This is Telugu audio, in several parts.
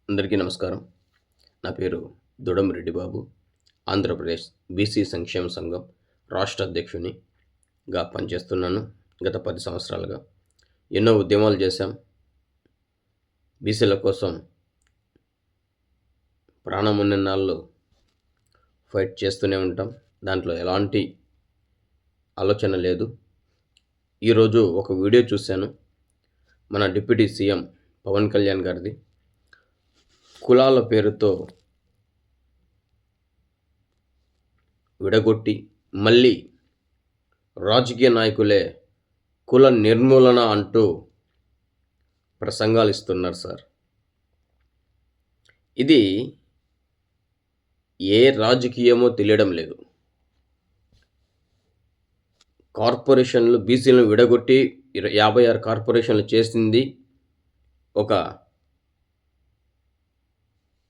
అందరికీ నమస్కారం. నా పేరు దొడంరెడ్డి బాబు. ఆంధ్రప్రదేశ్ బీసీ సంక్షేమ సంఘం రాష్ట్ర అధ్యక్షునిగా పనిచేస్తున్నాను. గత 10 సంవత్సరాలుగా ఎన్నో ఉద్యమాలు చేశాం. బీసీల కోసం ప్రాణం ఉన్నన్నాళ్ళు ఫైట్ చేస్తూనే ఉంటాం. దాంట్లో ఎలాంటి ఆలోచన లేదు. ఈరోజు ఒక వీడియో చూశాను. మన డిప్యూటీ సీఎం పవన్ కళ్యాణ్ గారిది. కులాల పేరుతో విడగొట్టి మళ్ళీ రాజకీయ నాయకులే కుల నిర్మూలన అంటూ ప్రసంగాలు ఇస్తున్నారు సార్. ఇది ఏ రాజకీయమో తెలియడం లేదు. కార్పొరేషన్లు బీసీలను విడగొట్టి 56 కార్పొరేషన్లు చేసింది ఒక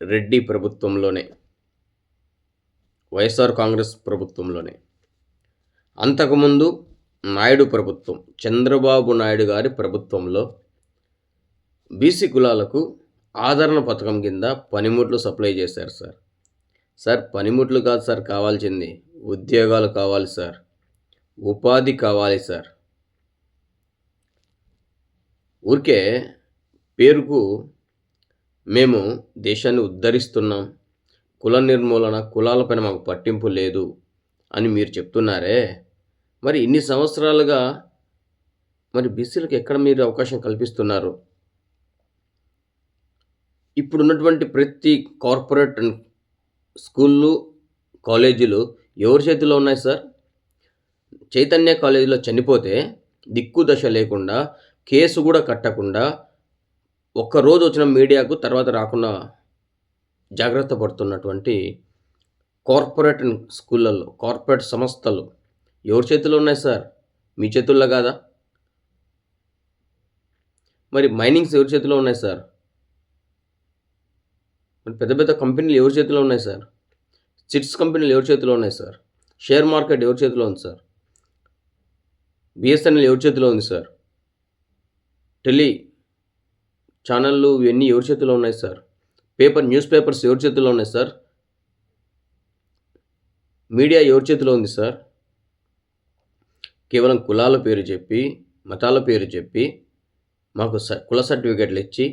రెడ్డి ప్రభుత్వంలోనే, వైఎస్ఆర్ కాంగ్రెస్ ప్రభుత్వంలోనే. అంతకుముందు నాయుడు ప్రభుత్వం, చంద్రబాబు నాయుడు గారి ప్రభుత్వంలో బీసీ కులాలకు ఆదరణ పథకం కింద పనిముట్లు సప్లై చేశారు సార్. సార్, పనిముట్లు కాదు సార్ కావాల్సింది, ఉద్యోగాలు కావాలి సార్, ఉపాధి కావాలి సార్. ఊరికే పేరుకు మేము దేశాన్ని ఉద్ధరిస్తున్నాం, కుల నిర్మూలన, కులాలపైన మాకు పట్టింపు లేదు అని మీరు చెప్తున్నారే, మరి ఇన్ని సంవత్సరాలుగా మరి బీసీలకు ఎక్కడ మీరు అవకాశం కల్పిస్తున్నారు? ఇప్పుడున్నటువంటి ప్రతి కార్పొరేట్ స్కూళ్ళు, కాలేజీలు ఎవరి చేతిలో ఉన్నాయి సార్? చైతన్య కాలేజీలో చనిపోతే దిక్కు దశ లేకుండా, కేసు కూడా కట్టకుండా, ఒక్కరోజు వచ్చిన మీడియాకు తర్వాత రాకుండా జాగ్రత్త పడుతున్నటువంటి కార్పొరేట్ స్కూళ్ళల్లో, కార్పొరేట్ సంస్థలు ఎవరి చేతుల్లో ఉన్నాయి సార్? మీ చేతుల్లో కాదా? మరి మైనింగ్స్ ఎవరి చేతిలో ఉన్నాయి సార్? మరి పెద్ద పెద్ద కంపెనీలు ఎవరి చేతిలో ఉన్నాయి సార్? చిట్స్ కంపెనీలు ఎవరి చేతిలో ఉన్నాయి సార్? షేర్ మార్కెట్ ఎవరి చేతిలో ఉంది సార్? బిఎస్ఎన్ఎల్ ఎవరి చేతిలో ఉంది సార్? టెలి ఛానళ్ళు ఇవన్నీ ఎవరి చేతిలో ఉన్నాయి సార్? న్యూస్ పేపర్స్ ఎవరి చేతిలో ఉన్నాయి సార్? మీడియా ఎవరి చేతిలో ఉంది సార్? కేవలం కులాల పేరు చెప్పి, మతాల పేరు చెప్పి, మాకు కుల సర్టిఫికెట్లు ఇచ్చి,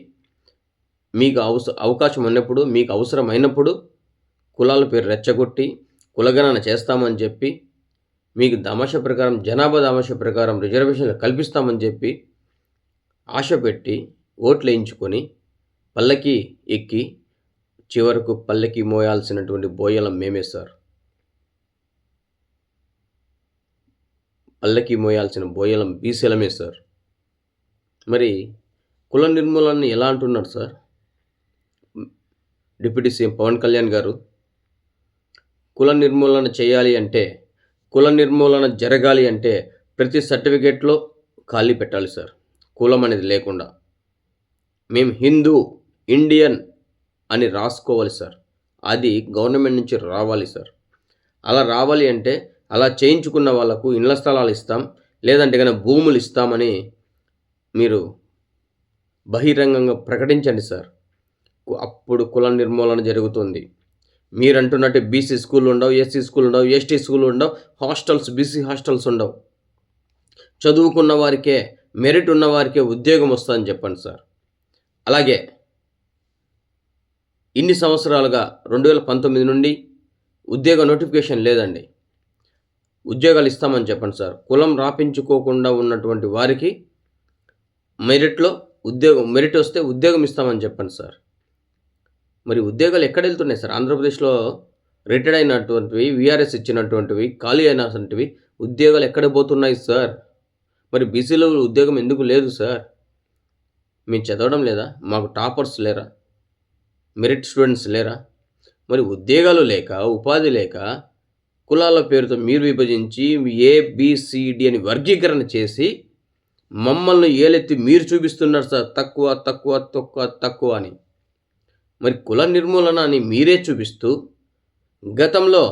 మీకు అవకాశం ఉన్నప్పుడు, మీకు అవసరమైనప్పుడు కులాల పేరు రెచ్చగొట్టి కులగణన చేస్తామని చెప్పి, మీకు దామాషా ప్రకారం, జనాభా దామాషా ప్రకారం రిజర్వేషన్లు కల్పిస్తామని చెప్పి ఆశ పెట్టి ఓట్లు వేయించుకొని పల్లకి ఎక్కి చివరకు పల్లకి మోయాల్సినటువంటి బోయలం మేమే సార్. పల్లకి మోయాల్సిన బోయలం బీసీలమే సార్. మరి కుల నిర్మూలనని ఎలా అంటున్నారు sir deputy CM Pawan Kalyan గారు? కుల నిర్మూలన చేయాలి అంటే, కుల నిర్మూలన జరగాలి అంటే ప్రతి సర్టిఫికేట్లో ఖాళీ పెట్టాలి సార్, కులం అనేది లేకుండా. మేము హిందూ, ఇండియన్ అని రాసుకోవాలి సార్. అది గవర్నమెంట్ నుంచి రావాలి సార్. అలా రావాలి అంటే అలా చేయించుకున్న వాళ్ళకు ఇళ్ల స్థలాలు ఇస్తాం, లేదంటే కనుక భూములు ఇస్తామని మీరు బహిరంగంగా ప్రకటించండి సార్. అప్పుడు కుల నిర్మూలన జరుగుతుంది. మీరంటున్నట్టు బీసీ స్కూళ్ళు ఉండవు, ఎస్సీ స్కూళ్ళు ఉండవు, ఎస్టీ స్కూళ్ళు ఉండవు, హాస్టల్స్, బీసీ హాస్టల్స్ ఉండవు. చదువుకున్న వారికే, మెరిట్ ఉన్న వారికే ఉద్యోగం వస్తుందని చెప్పండి సార్. అలాగే ఇన్ని సంవత్సరాలుగా 2019 నుండి ఉద్యోగ నోటిఫికేషన్ లేదండి. ఉద్యోగాలు ఇస్తామని చెప్పండి సార్. కులం రాపించుకోకుండా ఉన్నటువంటి వారికి మెరిట్ వస్తే ఉద్యోగం ఇస్తామని చెప్పండి సార్. మరి ఉద్యోగాలు ఎక్కడ వెళ్తున్నాయి సార్? ఆంధ్రప్రదేశ్లో రిటైర్డ్ అయినటువంటివి, వీఆర్ఎస్ ఇచ్చినటువంటివి, ఖాళీ అయినటువంటివి ఉద్యోగాలు ఎక్కడ పోతున్నాయి సార్? మరి బీసీలో ఉద్యోగం ఎందుకు లేదు సార్? మేము చదవడం లేదా? మాకు టాపర్స్ లేరా? మెరిట్ స్టూడెంట్స్ లేరా? మరి ఉద్యోగాలు లేక, ఉపాధి లేక, కులాల పేరుతో మీరు విభజించి ఏబిసిడి అని వర్గీకరణ చేసి మమ్మల్ని ఏలెత్తి మీరు చూపిస్తున్నారు సార్, తక్కువ తక్కువ తక్కువ తక్కువ అని. మరి కుల నిర్మూలన అని మీరే చూపిస్తూ, గతంలో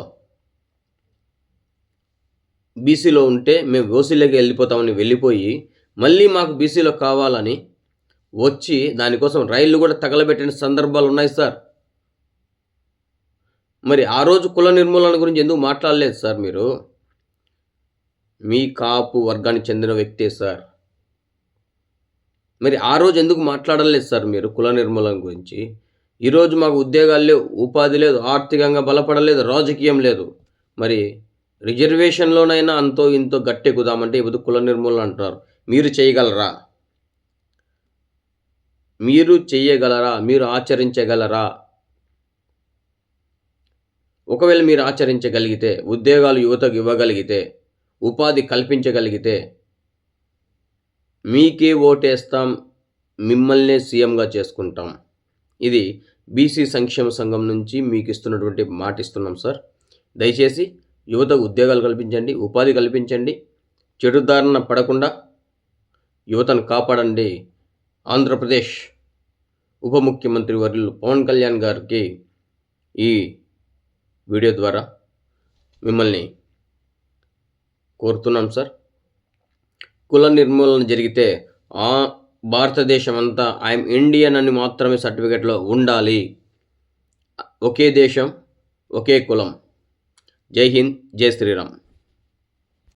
బీసీలో ఉంటే మేము ఓసీలోకి వెళ్ళిపోతామని వెళ్ళిపోయి, మళ్ళీ మాకు బీసీలో కావాలని వచ్చి దానికోసం రైళ్లు కూడా తగలబెట్టిన సందర్భాలు ఉన్నాయి సార్. మరి ఆ రోజు కుల నిర్మూలన గురించి ఎందుకు మాట్లాడలేదు సార్ మీరు? మీ కాపు వర్గానికి చెందిన వ్యక్తే సార్. మరి ఆ రోజు ఎందుకు మాట్లాడలేదు సార్ మీరు కుల నిర్మూలన గురించి? ఈరోజు మాకు ఉద్యోగాలు లేవు, ఉపాధి లేదు, ఆర్థికంగా బలపడలేదు, రాజకీయం లేదు. మరి రిజర్వేషన్‌లోనైనా అంతో ఇంతో గట్టెక్కుదామంటే ఇప్పుడు కుల నిర్మూలన అంటున్నారు. మీరు చేయగలరా? మీరు చెయ్యగలరా? మీరు ఆచరించగలరా? ఒకవేళ మీరు ఆచరించగలిగితే, ఉద్యోగాలు యువతకు ఇవ్వగలిగితే, ఉపాధి కల్పించగలిగితే, మీకే ఓటేస్తాం, మిమ్మల్నే సీఎంగా చేసుకుంటాం. ఇది బీసీ సంక్షేమ సంఘం నుంచి మీకు ఇస్తున్నటువంటి మాట ఇస్తున్నాం సార్. దయచేసి యువతకు ఉద్యోగాలు కల్పించండి, ఉపాధి కల్పించండి, చెడుదారిన పడకుండా యువతను కాపాడండి. ఆంధ్రప్రదేశ్ ఉప ముఖ్యమంత్రి వర్యులు పవన్ కళ్యాణ్ గారికి ఈ వీడియో ద్వారా మిమ్మల్ని కోరుతున్నాం సార్. కుల నిర్మూలన జరిగితే భారతదేశం అంతా ఐఎమ్ ఇండియన్ అని మాత్రమే సర్టిఫికెట్లో ఉండాలి. ఒకే దేశం, ఒకే కులం. జై హింద్, జై శ్రీరామ్.